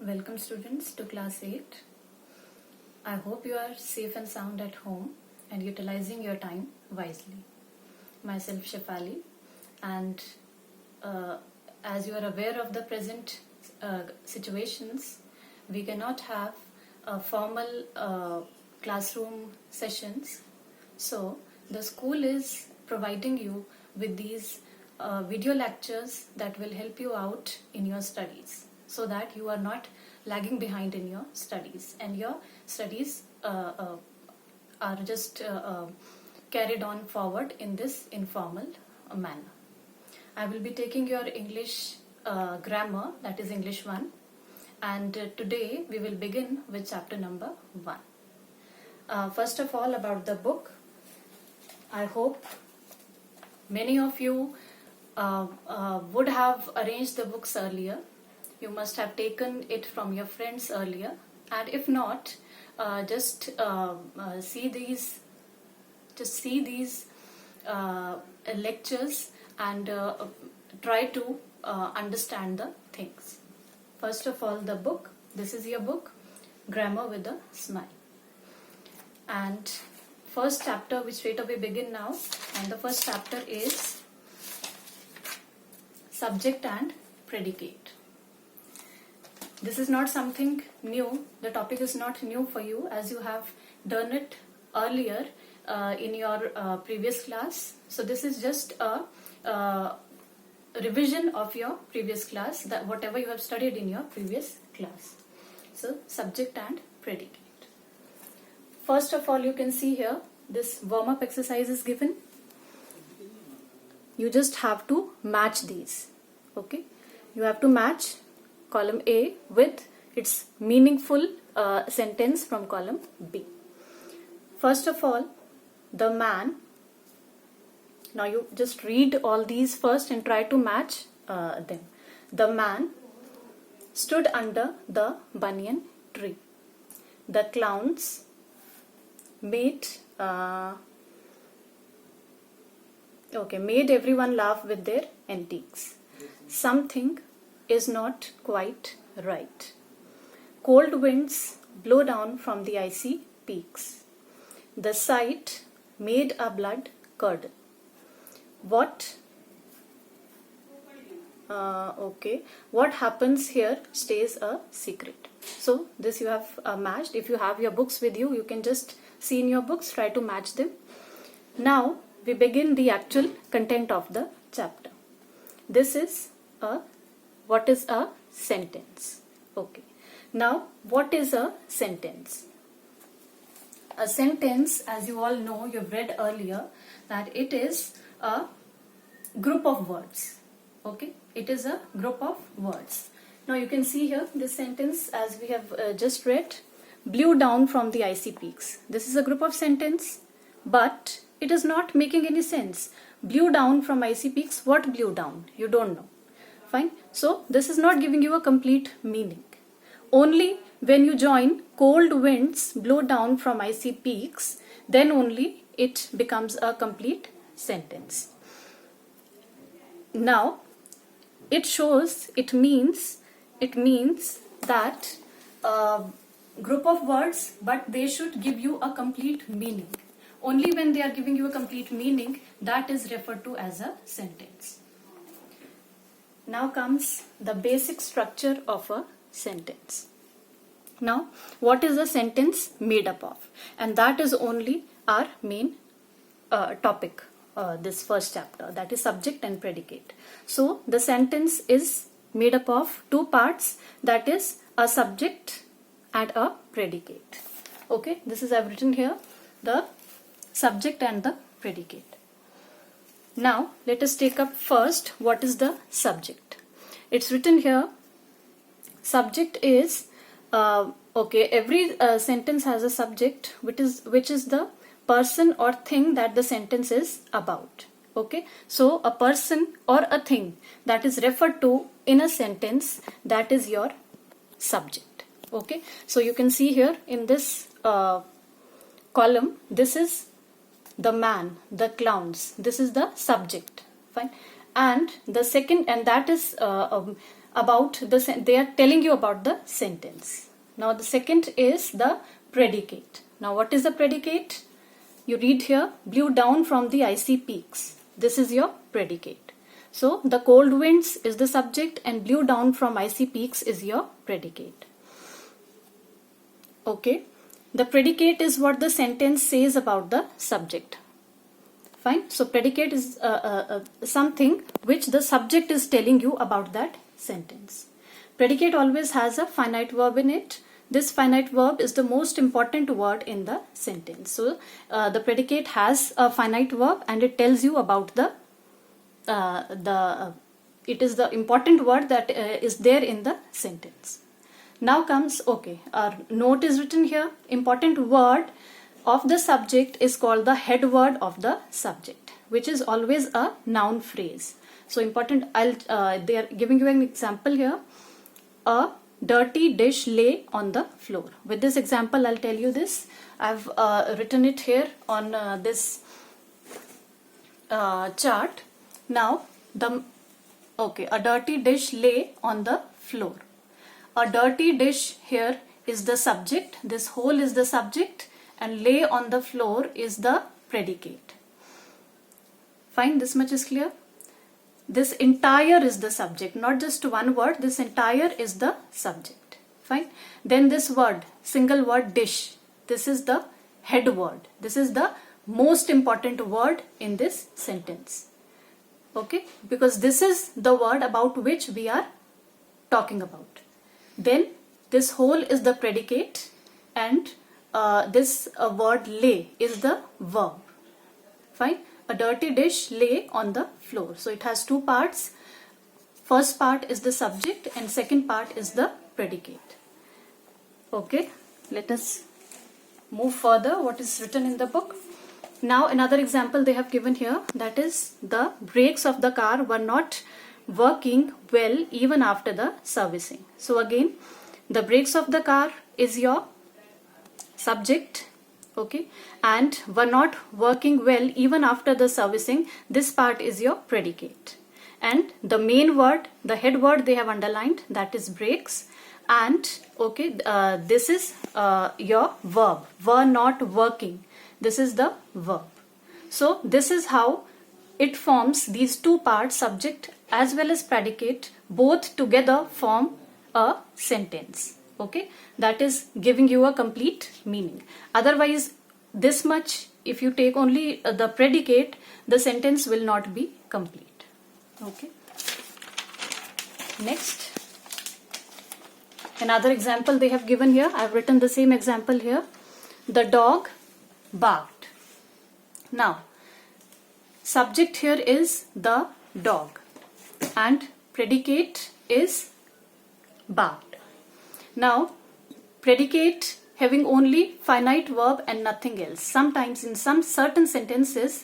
Welcome students to class 8. I hope you are safe and sound at home and utilizing your time wisely. Myself Shefali, and as you are aware of the present situations, we cannot have formal classroom sessions. So the school is providing you with these video lectures that will help you out in your studies, so that you are not lagging behind in your studies and your studies are just carried on forward in this informal manner. I will be taking your English grammar, that is English 1, and today we will begin with chapter number 1. First of all, about the book, I hope many of you would have arranged the books earlier. You must have taken it from your friends earlier, and if not, just see these lectures and try to understand the things. First of all, the book. This is your book, Grammar with a Smile. And first chapter, we straight away begin now. And the first chapter is Subject and Predicate. This is not something new. The topic is not new for you, as you have done it earlier in your previous class. So this is just a revision of your previous class, that whatever you have studied in your previous class. So subject and predicate. First of all, you can see here this warm-up exercise is given. You just have to match these. Okay, you have to match column A with its meaningful sentence from column B. First of all, the man. Now you just read all these first and try to match them. The man stood under the banyan tree. The clowns made everyone laugh with their antics. Something is not quite right. Cold winds blow down from the icy peaks. The sight made our blood curdle. What happens here stays a secret. So this you have matched. If you have your books with you, you can just see in your books, try to match them. Now we begin the actual content of the chapter. This is what is a sentence? Okay. Now, what is a sentence? A sentence, as you all know, you've read earlier, that it is a group of words. Okay. It is a group of words. Now, you can see here this sentence, as we have just read, blew down from the icy peaks. This is a group of sentence, but it is not making any sense. Blew down from icy peaks. What blew down? You don't know. Fine. So this is not giving you a complete meaning. Only when you join cold winds blow down from icy peaks, then only it becomes a complete sentence. Now it means that group of words, but they should give you a complete meaning. Only when they are giving you a complete meaning, that is referred to as a sentence. Now comes the basic structure of a sentence. Now, what is a sentence made up of? And that is only our main topic, this first chapter, that is subject and predicate. So, the sentence is made up of two parts, that is a subject and a predicate. Okay, this is I've written here, the subject and the predicate. Now, let us take up first what is the subject. It's written here, subject is, every sentence has a subject, which is the person or thing that the sentence is about. Okay, so a person or a thing that is referred to in a sentence, that is your subject. Okay, so you can see here in this column, this is the man, the clowns. This is the subject. Fine. And the second, and that is they are telling you about the sentence. Now the second is the predicate. Now what is the predicate? You read here, blew down from the icy peaks. This is your predicate. So the cold winds is the subject and blew down from icy peaks is your predicate. Okay. The predicate is what the sentence says about the subject. Fine. So predicate is something which the subject is telling you about that sentence. Predicate always has a finite verb in it. This finite verb is the most important word in the sentence. So the predicate has a finite verb and it tells you about it is the important word that is there in the sentence. Now comes, okay, our note is written here. Important word of the subject is called the head word of the subject, which is always a noun phrase. So important, they are giving you an example here. A dirty dish lay on the floor. With this example, I'll tell you this. I've written it here on this chart. Now, a dirty dish lay on the floor. A dirty dish here is the subject. This whole is the subject and lay on the floor is the predicate. Fine, this much is clear. This entire is the subject, not just one word. This entire is the subject. Fine. Then this word, single word dish. This is the head word. This is the most important word in this sentence. Okay, because this is the word about which we are talking about. Then this whole is the predicate and this word lay is the verb. Fine. A dirty dish lay on the floor. So it has two parts. First part is the subject and second part is the predicate. Okay, let us move further. What is written in the book? Now another example they have given here, that is the brakes of the car were not working well even after the servicing. So again, the brakes of the car is your subject, okay, and were not working well even after the servicing. This part is your predicate. And the main word, the head word they have underlined, that is brakes. And okay, this is your verb, were not working. This is the verb. So this is how it forms these two parts, subject as well as predicate, both together form a sentence. Okay, that is giving you a complete meaning. Otherwise, this much, if you take only the predicate, the sentence will not be complete. Okay. Next, another example they have given here. I have written the same example here. The dog barked. Now, subject here is the dog and predicate is barked. Now, predicate having only finite verb and nothing else. Sometimes in some certain sentences,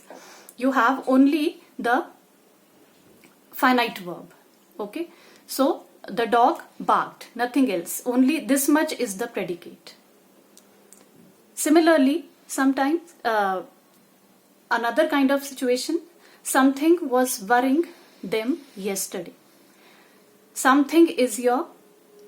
you have only the finite verb. Okay. So, the dog barked, nothing else. Only this much is the predicate. Similarly, sometimes another kind of situation, something was worrying them yesterday. Something is your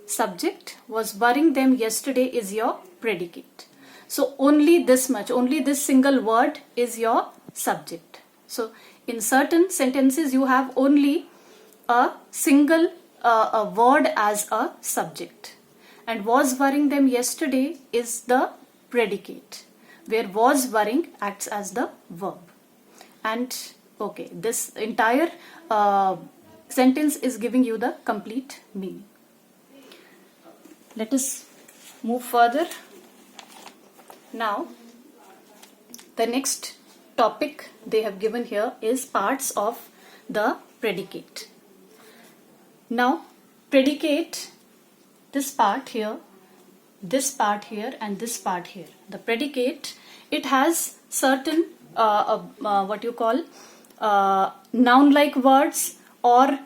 subject, was worrying them yesterday is your predicate. So only this much, only this single word is your subject. So in certain sentences you have only a single a word as a subject, and was worrying them yesterday is the predicate, where was worrying acts as the verb. And okay, this entire sentence is giving you the complete meaning. Let us move further. Now, the next topic they have given here is parts of the predicate. Now, predicate, this part here, and this part here. The predicate, it has certain what you call noun-like words or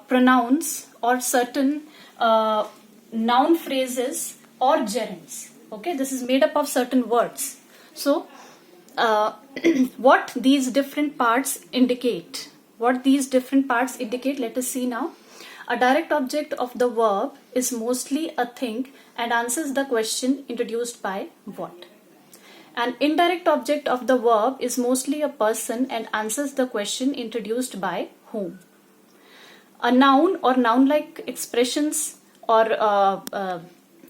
pronouns or certain noun phrases or gerunds. Okay, this is made up of certain words. So, what these different parts indicate? Let us see now. A direct object of the verb is mostly a thing and answers the question introduced by what. An indirect object of the verb is mostly a person and answers the question introduced by whom. A noun or noun-like expressions or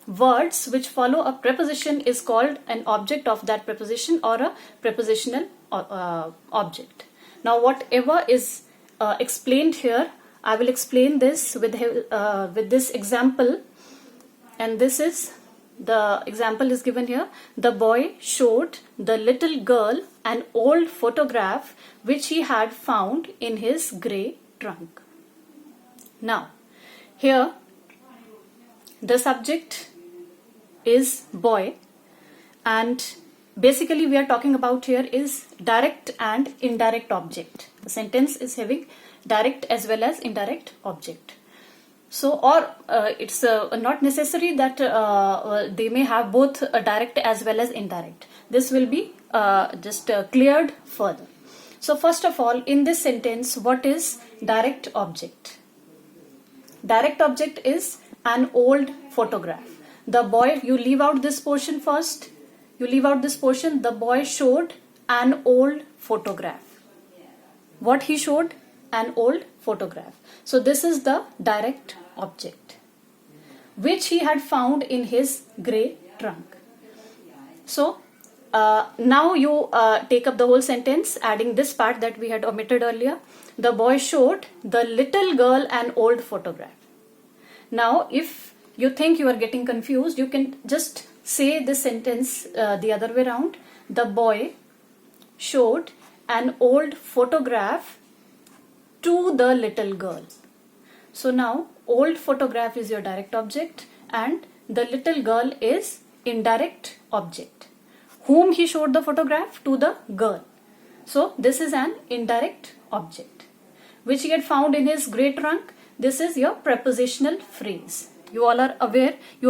words which follow a preposition is called an object of that preposition or a prepositional object. Now whatever is explained here, I will explain this with this example, and this is the example is given here. The boy showed the little girl an old photograph which he had found in his grey trunk. Now here the subject is boy, and basically we are talking about here is direct and indirect object. The sentence is having direct as well as indirect object. So it's not necessary that they may have both a direct as well as indirect. This will be just cleared further. So first of all, in this sentence, what is direct object? Direct object is an old photograph. The boy, you leave out this portion first. You leave out this portion. The boy showed an old photograph. What he showed? An old photograph. So this is the direct object which he had found in his grey trunk. So now you take up the whole sentence, adding this part that we had omitted earlier. The boy showed the little girl an old photograph. Now if you think you are getting confused, you can just say this sentence the other way around. The boy showed an old photograph to the little girl. So now old photograph is your direct object and the little girl is indirect object. Whom he showed the photograph? To the girl. So this is an indirect object which he had found in his grey trunk. This is your prepositional phrase. You all are aware, you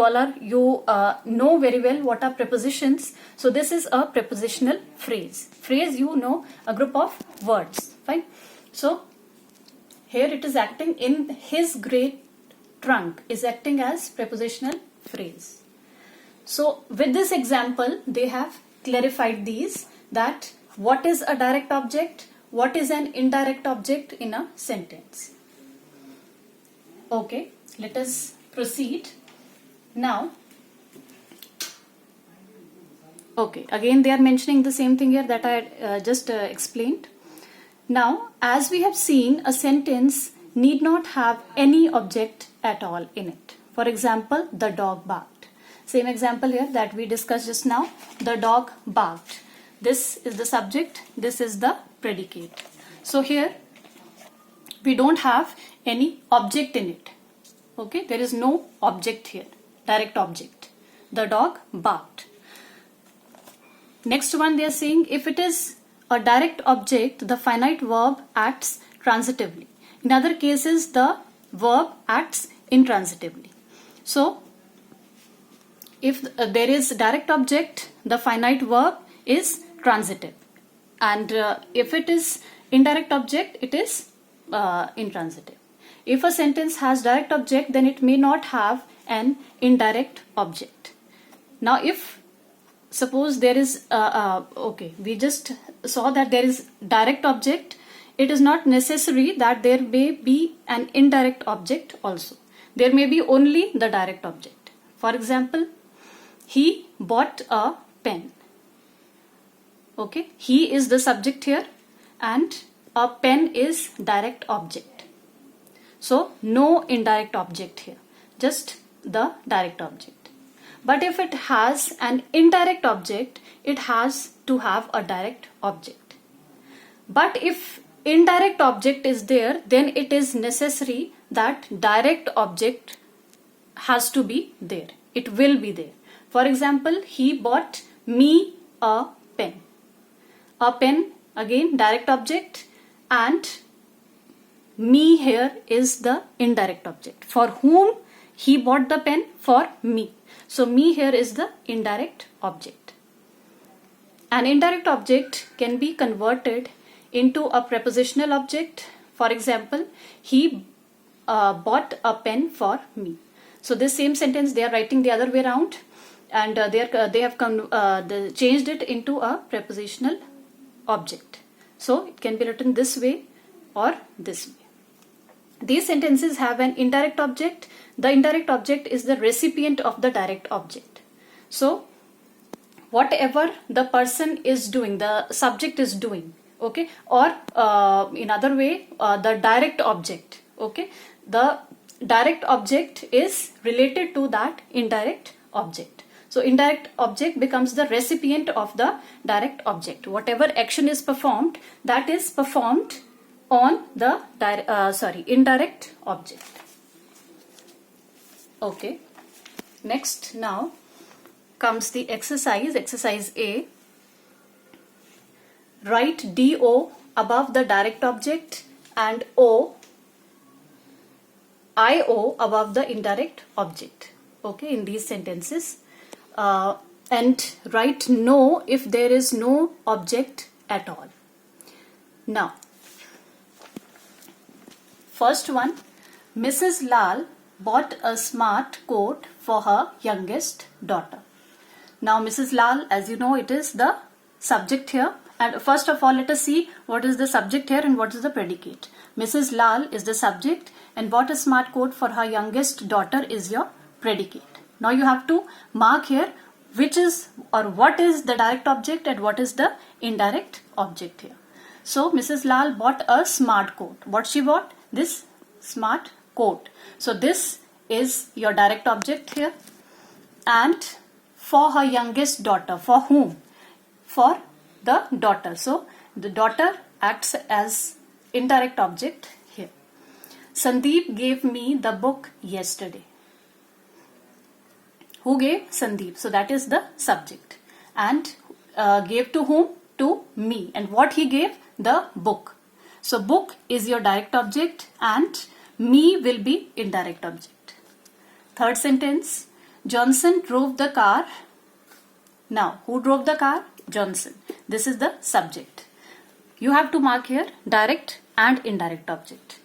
know very well what are prepositions. So this is a prepositional phrase. Phrase, you know, a group of words. Fine. So here it is acting in his grey trunk, is acting as prepositional phrase. So with this example, they have clarified these, that what is a direct object, what is an indirect object in a sentence. Okay, let us proceed. Now, okay, again they are mentioning the same thing here that I just explained. Now, as we have seen, a sentence need not have any object at all in it. For example, the dog barked. Same example here that we discussed just now. The dog barked. This is the subject, this is the predicate. So here we don't have any object in it. Okay, there is no object here, direct object. The dog barked. Next one they are saying, if it is a direct object, the finite verb acts transitively. In other cases, the verb acts intransitively. So, if there is direct object, the finite verb is transitive. And if it is indirect object, it is intransitive. If a sentence has direct object, then it may not have an indirect object. Now, if suppose there is, okay, we just saw that there is direct object, it is not necessary that there may be an indirect object also. There may be only the direct object. For example, he bought a pen. Okay, he is the subject here and a pen is direct object. So, no indirect object here, just the direct object. But if it has an indirect object, it has to have a direct object. But if indirect object is there, then it is necessary that direct object has to be there. It will be there. For example, he bought me a pen. A pen, again direct object, and me here is the indirect object. For whom he bought the pen? For me. So me here is the indirect object. An indirect object can be converted into a prepositional object. For example, he bought a pen for me. So this same sentence they are writing the other way around, and they have changed it into a prepositional object. So it can be written this way or this way. These sentences have an indirect object. The indirect object is the recipient of the direct object. So whatever the person is doing, the subject is doing, okay, or in other way, the direct object, okay, the direct object is related to that indirect object. So indirect object becomes the recipient of the direct object. Whatever action is performed, that is performed on the indirect object. Okay, next now comes the exercise A. Write DO above the direct object and IO above the indirect object, okay, in these sentences, and write no if there is no object at all. Now, first one, Mrs. Lal bought a smart coat for her youngest daughter. Now Mrs. Lal, as you know, it is the subject here. And first of all, let us see what is the subject here and what is the predicate. Mrs. Lal is the subject and bought a smart coat for her youngest daughter is your predicate. Now you have to mark here which is or what is the direct object and what is the indirect object here. So Mrs. Lal bought a smart coat. What she bought? This smart coat. So this is your direct object here. And for her youngest daughter. For whom? For the daughter. So the daughter acts as indirect object here. Sandeep gave me the book yesterday. Who gave? Sandeep. So that is the subject. And gave to whom? To me. And what he gave? The book. So book is your direct object and me will be indirect object. Third sentence. Johnson drove the car. Now, who drove the car? Johnson. This is the subject. You have to mark here direct and indirect object.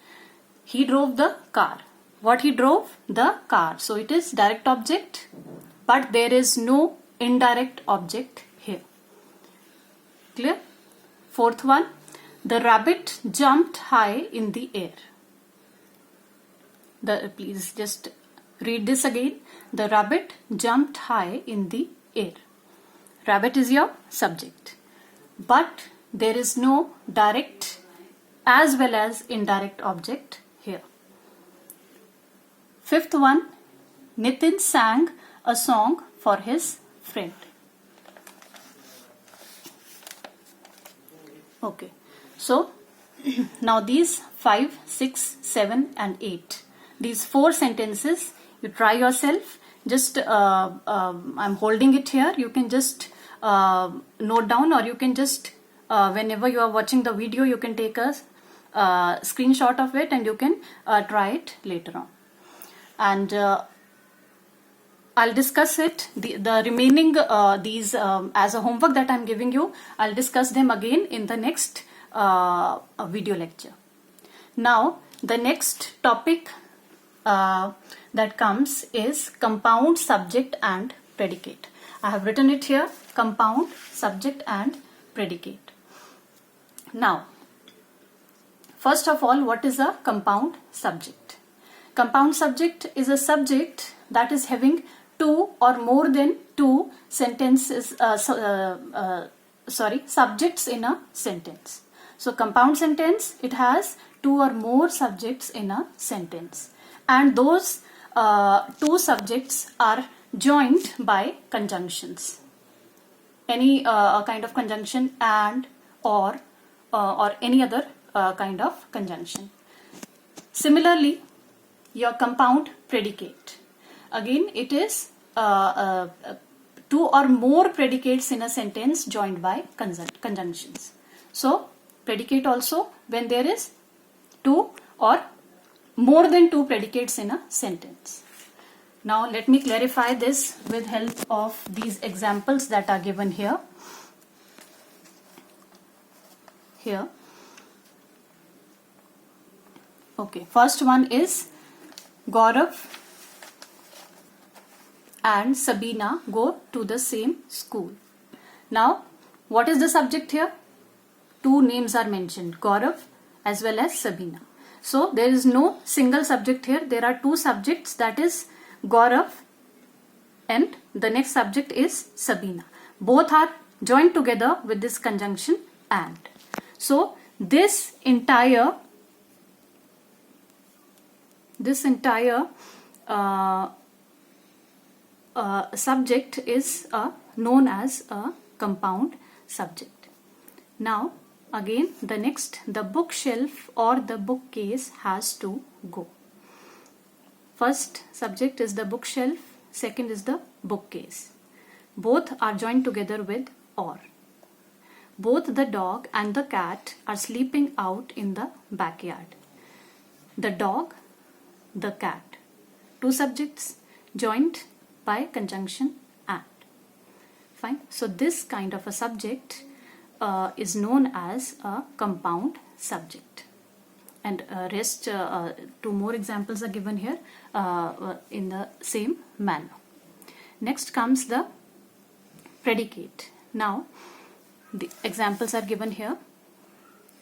He drove the car. What he drove? The car. So it is direct object, but there is no indirect object here. Clear? Fourth one. The rabbit jumped high in the air. Please just read this again. The rabbit jumped high in the air. Rabbit is your subject. But there is no direct as well as indirect object here. Fifth one. Nitin sang a song for his friend. Okay. So now these 5, 6, 7 and 8. These 4 sentences, you try yourself. Just I'm holding it here. You can just note down, or you can just whenever you are watching the video, you can take a screenshot of it and you can try it later on. And I'll discuss it. The remaining these as a homework that I'm giving you, I'll discuss them again in the next video lecture. Now the next topic that comes is compound subject and predicate. I have written it here, compound subject and predicate. Now, first of all, what is a compound subject? Compound subject is a subject that is having 2 or more than 2 sentences, subjects in a sentence. So compound sentence, it has 2 or more subjects in a sentence. And those 2 subjects are joined by conjunctions. Any kind of conjunction, and, or any other kind of conjunction. Similarly, your compound predicate. Again, it is 2 or more predicates in a sentence joined by conjunctions. So, predicate also when there is 2 or more than 2 predicates in a sentence. Now, let me clarify this with help of these examples that are given here. Okay, first one is Gaurav and Sabina go to the same school. Now, what is the subject here? Two names are mentioned, Gaurav as well as Sabina. So, there is no single subject here. There are two subjects, that is Gaurav and the next subject is Sabina. Both are joined together with this conjunction and. So, this entire subject is known as a compound subject. Now again the bookshelf or the bookcase has to go. First subject is the bookshelf, second is the bookcase. Both are joined together with or. Both the dog and the cat are sleeping out in the backyard. The dog, the cat. Two subjects joined by conjunction and. Fine. So this kind of a subject is known as a compound subject. And rest two more examples are given here in the same manner. Next comes the predicate. Now the examples are given here.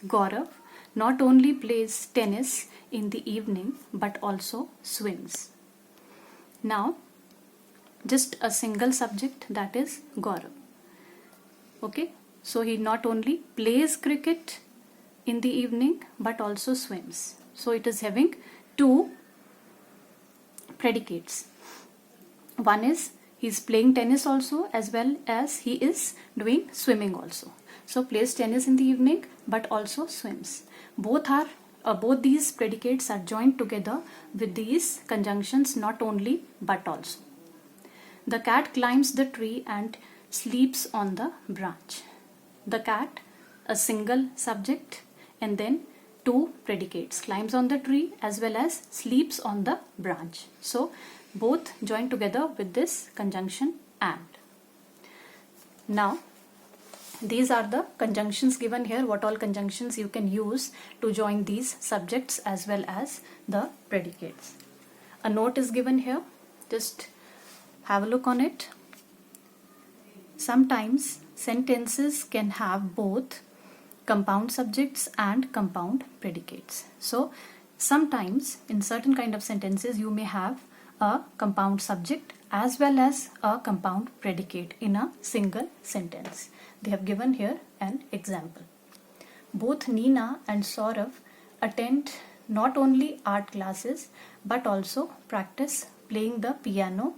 Gaurav not only plays tennis in the evening but also swims. Now just a single subject, that is Gaurav. Okay, so he not only plays cricket in the evening but also swims. So it is having two predicates. One is he is playing tennis also as well as he is doing swimming also. So plays tennis in the evening but also swims. Both these predicates are joined together with these conjunctions not only but also. The cat climbs the tree and sleeps on the branch. The cat, a single subject, and then two predicates, climbs on the tree as well as sleeps on the branch. So both join together with this conjunction and. Now these are the conjunctions given here, what all conjunctions you can use to join these subjects as well as the predicates. A note is given here, just have a look on it. Sometimes sentences can have both compound subjects and compound predicates. So sometimes in certain kind of sentences you may have a compound subject as well as a compound predicate in a single sentence. They have given here an example. Both Nina and Saurav attend not only art classes but also practice playing the piano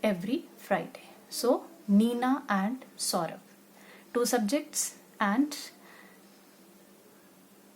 every Friday. So Nina and Saurav, two subjects and